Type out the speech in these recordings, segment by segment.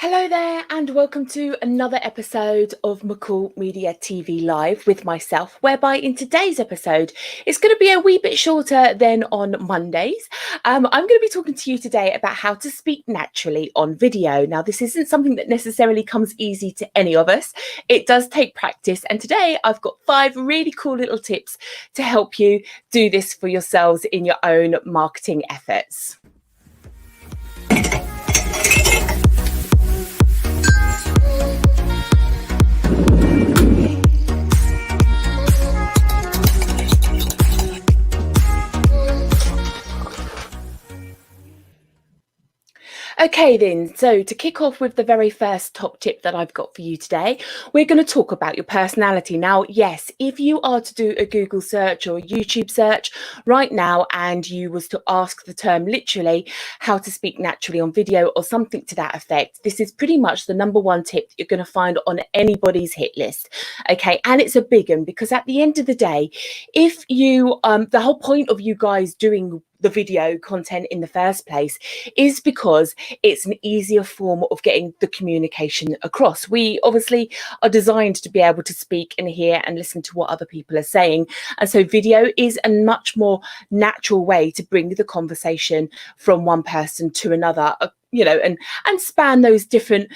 Hello there, and welcome to another episode of McCall Media TV Live with myself, whereby in today's episode, it's going to be a wee bit shorter than on Mondays. I'm going to be talking to you today about how to speak naturally on video. Now, this isn't something that necessarily comes easy to any of us. It does take practice, and today I've got 5 really cool little tips to help you do this for yourselves in your own marketing efforts. Okay then, so to kick off with the very first top tip that I've got for you today, we're going to talk about your personality. Now, yes, if you are to do a Google search or a YouTube search right now and you was to ask the term literally how to speak naturally on video or something to that effect, this is pretty much the number one tip that you're going to find on anybody's hit list. Okay, and it's a big one because at the end of the day, if you, the whole point of you guys doing the video content in the first place is because it's an easier form of getting the communication across. We obviously are designed to be able to speak and hear and listen to what other people are saying. And so video is a much more natural way to bring the conversation from one person to another, and span those different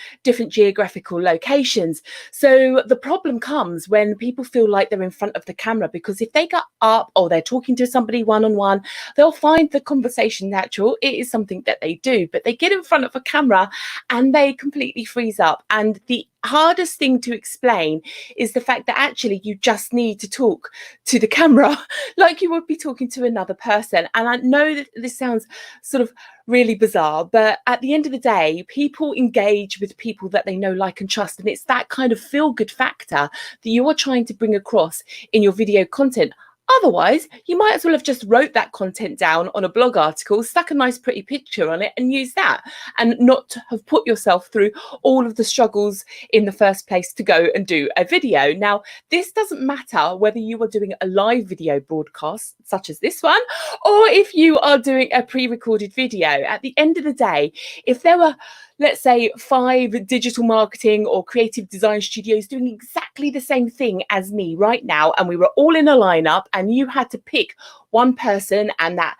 geographical locations. So the problem comes when people feel like they're in front of the camera, because if they get up or they're talking to somebody one-on-one, they'll find the conversation natural. It is something that they do, but they get in front of a camera and they completely freeze up. And the hardest thing to explain is the fact that actually you just need to talk to the camera like you would be talking to another person. And I know that this sounds sort of really bizarre, but at the end of the day, people engage with people that they know, like, and trust. And it's that kind of feel-good factor that you are trying to bring across in your video content. Otherwise, you might as well have just wrote that content down on a blog article, stuck a nice pretty picture on it and used that, and not have put yourself through all of the struggles in the first place to go and do a video. Now, this doesn't matter whether you are doing a live video broadcast such as this one, or if you are doing a pre-recorded video. At the end of the day, if there were, let's say, 5 digital marketing or creative design studios doing exactly the same thing as me right now, and we were all in a lineup and you had to pick one person and that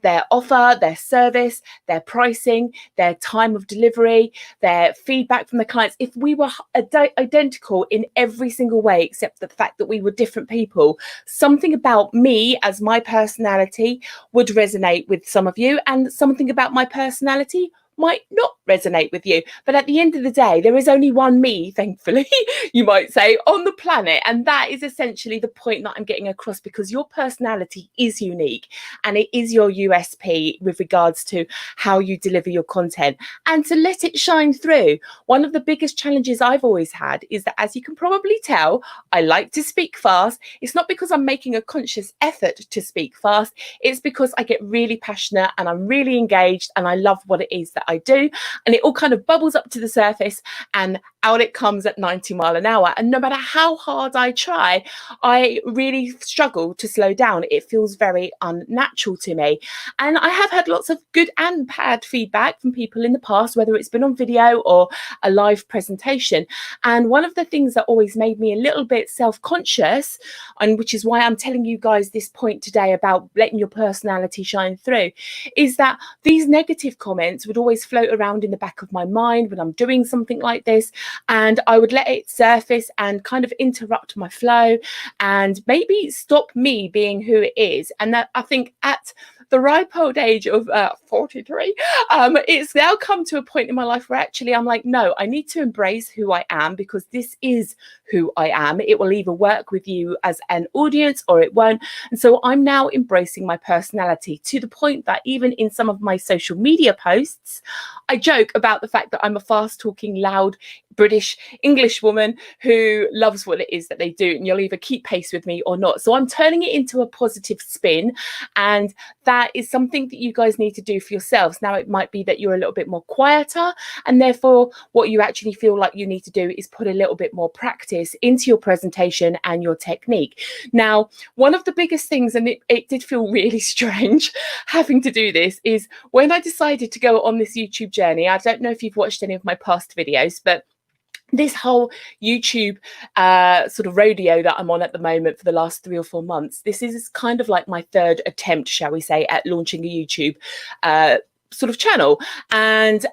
their offer, their service, their pricing, their time of delivery, their feedback from the clients, if we were identical in every single way except the fact that we were different people, something about me as my personality would resonate with some of you, and something about my personality might not resonate with you. But at the end of the day, there is only one me, thankfully, you might say, on the planet. And that is essentially the point that I'm getting across, because your personality is unique and it is your USP with regards to how you deliver your content and to let it shine through. One of the biggest challenges I've always had is that, as you can probably tell, I like to speak fast. It's not because I'm making a conscious effort to speak fast. It's because I get really passionate and I'm really engaged and I love what it is that I do, and it all kind of bubbles up to the surface and out it comes at 90 miles an hour. And no matter how hard I try, I really struggle to slow down. It feels very unnatural to me. And I have had lots of good and bad feedback from people in the past, whether it's been on video or a live presentation. And one of the things that always made me a little bit self-conscious, and which is why I'm telling you guys this point today about letting your personality shine through, is that these negative comments would always float around in the back of my mind when I'm doing something like this, and I would let it surface and kind of interrupt my flow and maybe stop me being who it is. And that, I think, at the ripe old age of 43, it's now come to a point in my life where actually I'm like, no, I need to embrace who I am, because this is who I am. It will either work with you as an audience or it won't. And so I'm now embracing my personality, to the point that even in some of my social media posts, I joke about the fact that I'm a fast talking, loud British English woman who loves what it is that they do, and you'll either keep pace with me or not. So I'm turning it into a positive spin, and that is something that you guys need to do for yourselves. Now, it might be that you're a little bit more quieter, and therefore what you actually feel like you need to do is put a little bit more practice practice into your presentation and your technique. Now, one of the biggest things, and it did feel really strange having to do this, is when I decided to go on this YouTube journey. I don't know if you've watched any of my past videos, but this whole YouTube sort of rodeo that I'm on at the moment for the last 3 or 4 months, this is kind of like my third attempt, shall we say, at launching a YouTube sort of channel. And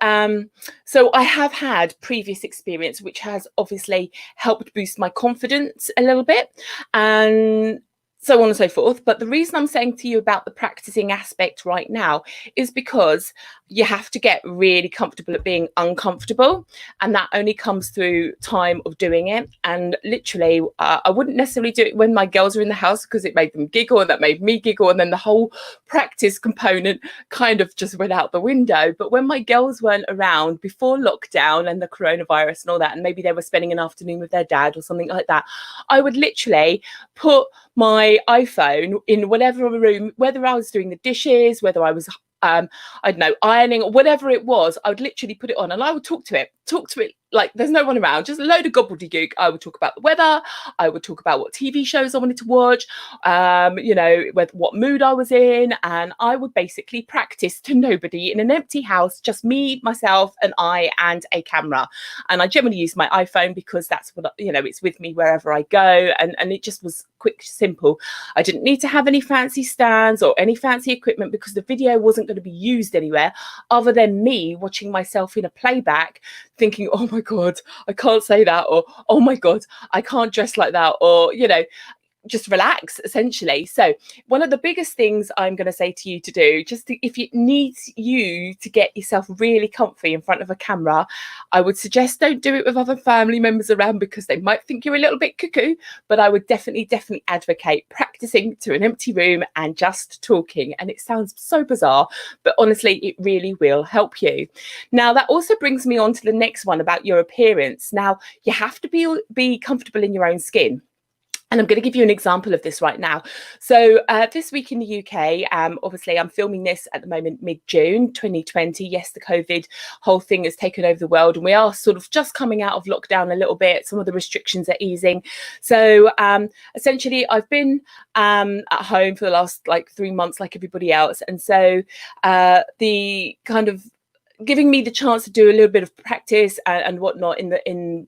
so I have had previous experience, which has obviously helped boost my confidence a little bit, and so on and so forth. But the reason I'm saying to you about the practicing aspect right now is because you have to get really comfortable at being uncomfortable, and that only comes through time of doing it. And literally I wouldn't necessarily do it when my girls are in the house, because it made them giggle and that made me giggle, and then the whole practice component kind of just went out the window. But when my girls weren't around before lockdown and the coronavirus and all that, and maybe they were spending an afternoon with their dad or something like that, I would literally put my iPhone in whatever room, whether I was doing the dishes, whether I was I don't know, ironing or whatever it was, I would literally put it on and I would talk to it like there's no one around, just a load of gobbledygook. I would talk about the weather, I would talk about what TV shows I wanted to watch, you know, what mood I was in, and I would basically practice to nobody in an empty house, just me, myself, and I, and a camera. And I generally use my iPhone because that's what, you know, it's with me wherever I go, and it just was quick, simple. I didn't need to have any fancy stands or any fancy equipment because the video wasn't going to be used anywhere other than me watching myself in a playback thinking, oh my God, I can't say that, or oh my God, I can't dress like that, or, you know, just relax, essentially. So one of the biggest things I'm going to say to you to do, if it needs you to get yourself really comfy in front of a camera, I would suggest don't do it with other family members around because they might think you're a little bit cuckoo. But I would definitely advocate practicing to an empty room and just talking. And it sounds so bizarre, but honestly, it really will help you. Now, that also brings me on to the next one about your appearance. Now, you have to be comfortable in your own skin. And I'm going to give you an example of this right now. So this week in the UK, obviously I'm filming this at the moment, mid-June 2020. Yes, the COVID whole thing has taken over the world, and we are sort of just coming out of lockdown a little bit. Some of the restrictions are easing. So essentially I've been at home for the last like 3 months like everybody else. And so the kind of giving me the chance to do a little bit of practice and whatnot in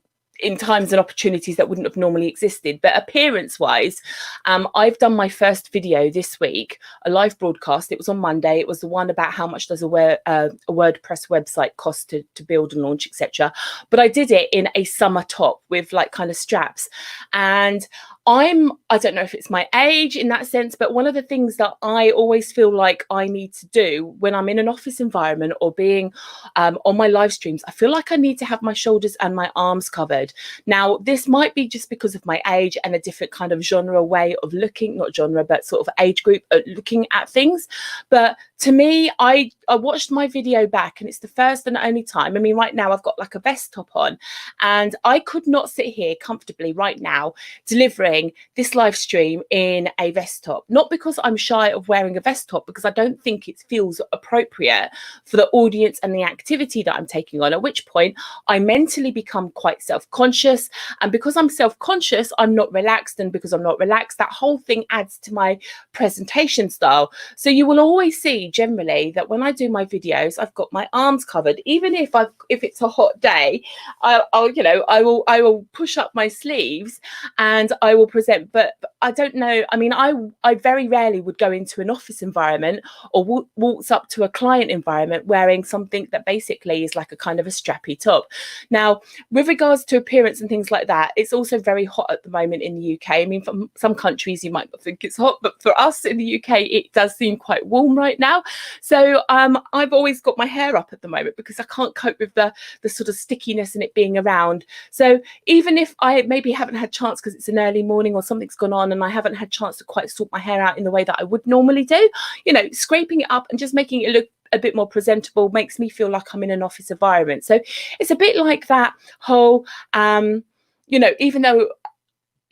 times and opportunities that wouldn't have normally existed. But appearance wise, I've done my first video this week, a live broadcast. It was on Monday. It was the one about how much does a WordPress website cost to build and launch, etc. But I did it in a summer top with like kind of straps. And I don't know if it's my age in that sense, but one of the things that I always feel like I need to do when I'm in an office environment or being on my live streams, I feel like I need to have my shoulders and my arms covered. Now, this might be just because of my age and a different kind of genre way of looking, not genre, but sort of age group looking at things. But to me, I watched my video back and it's the first and only time. I mean, right now I've got like a vest top on and I could not sit here comfortably right now delivering this live stream in a vest top, not because I'm shy of wearing a vest top, because I don't think it feels appropriate for the audience and the activity that I'm taking on, at which point I mentally become quite self-conscious, and because I'm self-conscious, I'm not relaxed, and because I'm not relaxed, that whole thing adds to my presentation style. So you will always see generally that when I do my videos, I've got my arms covered. Even if it's a hot day, I will push up my sleeves and I will present. But I don't know, I mean, I very rarely would go into an office environment or waltz up to a client environment wearing something that basically is like a kind of a strappy top. Now, with regards to appearance and things like that, it's also very hot at the moment in the UK. I mean, from some countries you might not think it's hot, but for us in the UK it does seem quite warm right now. So I've always got my hair up at the moment because I can't cope with the sort of stickiness and it being around. So even if I maybe haven't had chance because it's an early morning or something's gone on and I haven't had chance to quite sort my hair out in the way that I would normally do, you know, scraping it up and just making it look a bit more presentable makes me feel like I'm in an office environment. So it's a bit like that whole, you know, even though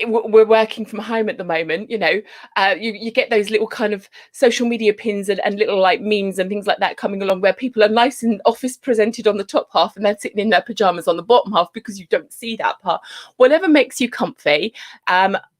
we're working from home at the moment, you get those little kind of social media pins and little like memes and things like that coming along, where people are nice and office presented on the top half and then sitting in their pajamas on the bottom half, because you don't see that part. Whatever makes you comfy,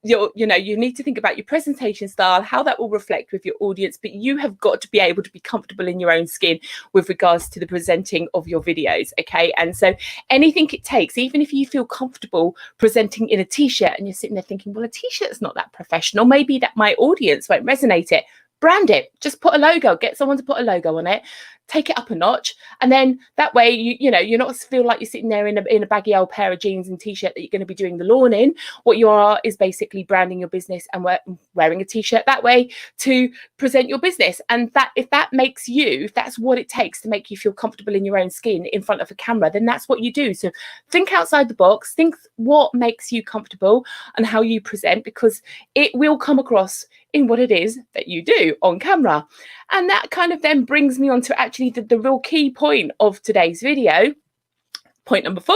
you need to think about your presentation style, how that will reflect with your audience, but you have got to be able to be comfortable in your own skin with regards to the presenting of your videos. Okay, and so anything it takes, even if you feel comfortable presenting in a t-shirt and you're sitting there thinking, well, a t-shirt's not that professional, maybe that my audience won't resonate, it brand it, just put a logo, get someone to put a logo on it, take it up a notch, and then that way you're not feel like you're sitting there in a baggy old pair of jeans and t-shirt that you're going to be doing the lawn in. What you are is basically branding your business and wearing a t-shirt that way to present your business. And that if that's what it takes to make you feel comfortable in your own skin in front of a camera, then that's what you do. So think outside the box, think what makes you comfortable and how you present, because it will come across in what it is that you do on camera. And that kind of then brings me on to actually the real key point of today's video. Point number 4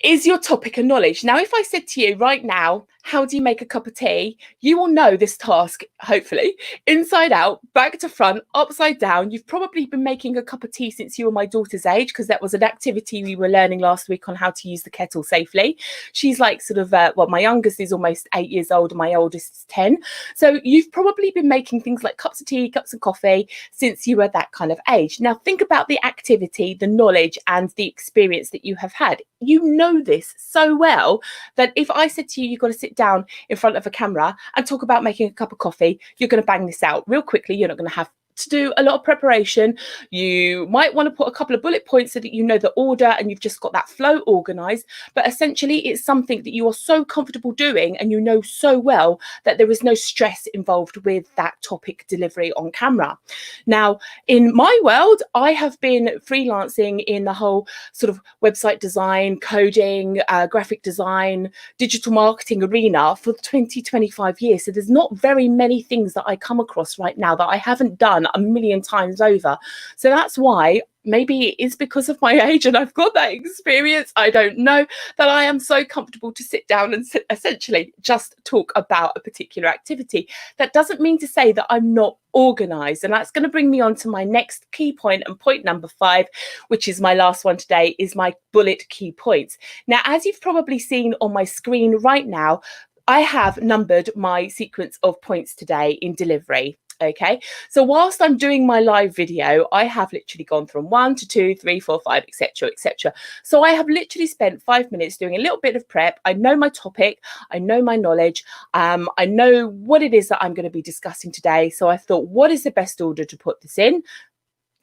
is your topic and knowledge. Now, if I said to you right now, how do you make a cup of tea? You will know this task, hopefully, inside out, back to front, upside down. You've probably been making a cup of tea since you were my daughter's age, because that was an activity we were learning last week on how to use the kettle safely. She's like sort of, my youngest is almost 8 years old and my oldest is 10. So you've probably been making things like cups of tea, cups of coffee since you were that kind of age. Now think about the activity, the knowledge and the experience that you have had. You know this so well that if I said to you, you've got to sit down in front of a camera and talk about making a cup of coffee, you're going to bang this out real quickly. You're not going to have to do a lot of preparation. You might want to put a couple of bullet points so that you know the order and you've just got that flow organized, but essentially it's something that you are so comfortable doing and you know so well that there is no stress involved with that topic delivery on camera. Now, in my world, I have been freelancing in the whole sort of website design, coding, graphic design, digital marketing arena for 25 years. So there's not very many things that I come across right now that I haven't done a million times over. So that's why, maybe it is because of my age and I've got that experience, I don't know, that I am so comfortable to sit down and essentially just talk about a particular activity. That doesn't mean to say that I'm not organized. And that's going to bring me on to my next key point, and point number 5, which is my last one today, is my bullet key points. Now, as you've probably seen on my screen right now, I have numbered my sequence of points today in delivery. Okay, so whilst I'm doing my live video, I have literally gone from 1 to 2, 3, 4, 5, etc., etc. So I have literally spent 5 minutes doing a little bit of prep. I know my topic, I know my knowledge, I know what it is that I'm going to be discussing today. So I thought, what is the best order to put this in?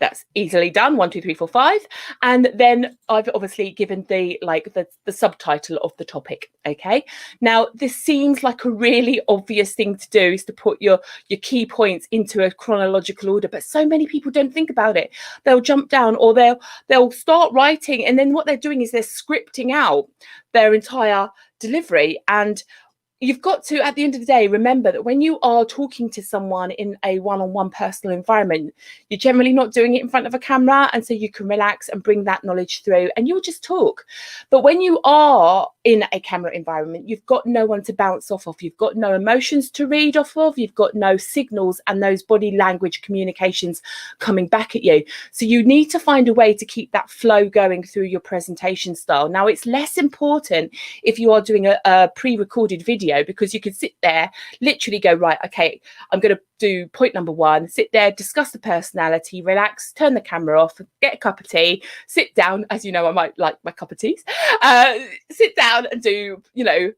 That's easily done. 1, 2, 3, 4, 5. And then I've obviously given the subtitle of the topic. Okay. Now, this seems like a really obvious thing to do, is to put your key points into a chronological order, but so many people don't think about it. They'll jump down, or they'll start writing, and then what they're doing is they're scripting out their entire delivery. And you've got to, at the end of the day, remember that when you are talking to someone in a one-on-one personal environment, you're generally not doing it in front of a camera, and so you can relax and bring that knowledge through and you'll just talk. But when you are in a camera environment, you've got no one to bounce off of, you've got no emotions to read off of, you've got no signals and those body language communications coming back at you. So you need to find a way to keep that flow going through your presentation style. Now, it's less important if you are doing a pre-recorded video, because you can sit there, literally go, right, okay, I'm going to do point number 1, sit there, discuss the personality, relax, turn the camera off, get a cup of tea, sit down. As you know, I might like my cup of teas, sit down and do,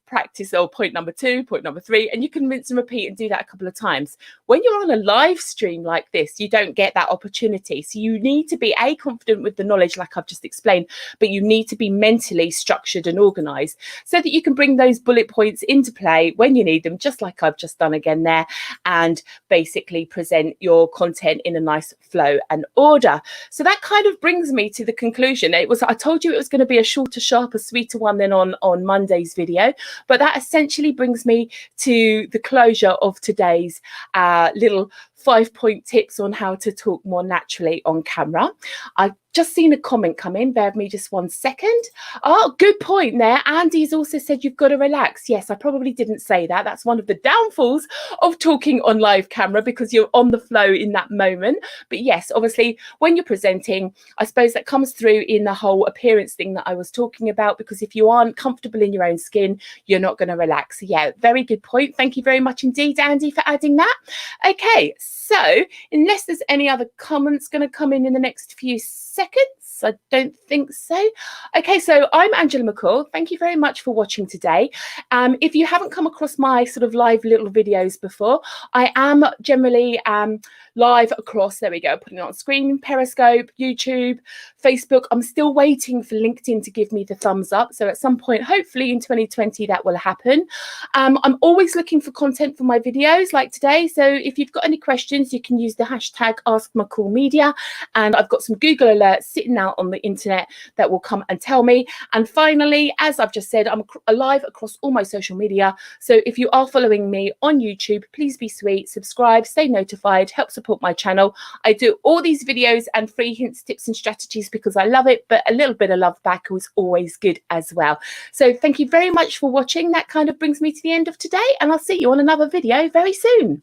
practice, or point number 2, point number 3, and you can rinse and repeat and do that a couple of times. When you're on a live stream like this, you don't get that opportunity. So you need to be confident with the knowledge, like I've just explained, but you need to be mentally structured and organized so that you can bring those bullet points into play when you need them, just like I've just done again there, and basically present your content in a nice flow and order. So that kind of brings me to the conclusion. I told you it was going to be a shorter, sharper, sweeter one than on Monday's video, but that essentially brings me to the closure of today's little 5-point tips on how to talk more naturally on camera. I've just seen a comment come in. Bear with me just 1 second. Oh, good point there. Andy's also said you've got to relax. Yes, I probably didn't say that. That's one of the downfalls of talking on live camera, because you're on the flow in that moment. But yes, obviously, when you're presenting, I suppose that comes through in the whole appearance thing that I was talking about, because if you aren't comfortable in your own skin, you're not going to relax. So yeah, very good point. Thank you very much indeed, Andy, for adding that. Okay, so unless there's any other comments going to come in the next few seconds, I don't think so. Okay, so I'm Angela McCall. Thank you very much for watching today. If you haven't come across my sort of live little videos before, I am generally live across, there we go, putting it on screen, Periscope, YouTube, Facebook. I'm still waiting for LinkedIn to give me the thumbs up. So at some point, hopefully in 2020, that will happen. I'm always looking for content for my videos like today. So if you've got any questions, you can use the hashtag #AskMcCallMedia. And I've got some Google alerts sitting out on the internet that will come and tell me. And finally, as I've just said, I'm live across all my social media. So if you are following me on YouTube, please be sweet, subscribe, stay notified, help support my channel. I do all these videos and free hints, tips and strategies because I love it, but a little bit of love back is always good as well. So thank you very much for watching. That kind of brings me to the end of today, and I'll see you on another video very soon.